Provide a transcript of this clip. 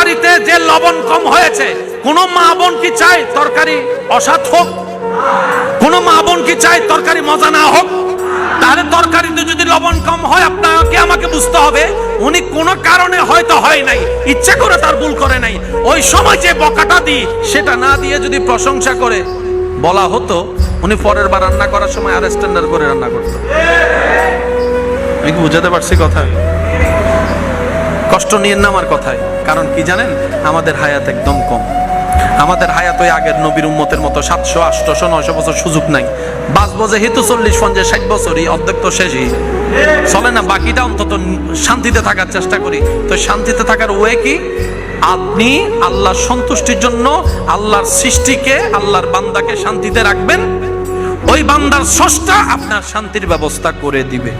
তরকারিতে যে লবণ কম হয়েছে, কোন মা বোন কি চায় তরকারি অস্বাদ হোক? কোন মা বোন কি চায় তরকারি মজা না হোক? তাহলে তরকারিতে যদি লবণ কম হয়, আপনাকে আমাকে বুঝতে হবে উনি কোন কারণে হয়তো হয় নাই, ইচ্ছা করে তার ভুল করে নাই। ওই সময় যে বকাটা দিই সেটা না দিয়ে যদি প্রশংসা করে বলা হতো, উনি পরের বার রান্না করার সময় আর স্ট্যান্ডার্ড করে রান্না করতো। আমি কি বুঝাতে পারছি কথা? কষ্ট নিয়েন না আমার কথায়, কারণ কি জানেন, আমাদের হায়াত একদম কম। আমাদের হায়াত ওই আগের নবীর উম্মতের মতো 700, 800, 900 বছর সুযোগ নাই। বাঁচবো যেহেতু 40, 50, 60 বছরই, অর্ধেক তো শেষই চলে না, বাকিটা অন্তত শান্তিতে থাকার চেষ্টা করি। তো শান্তিতে থাকার ওয়ে কি? আপনি আল্লাহর সন্তুষ্টির জন্য আল্লাহর সৃষ্টিকে, আল্লাহর বান্দাকে শান্তিতে রাখবেন, ওই বান্দার স্রষ্টা আপনার শান্তির ব্যবস্থা করে দিবে।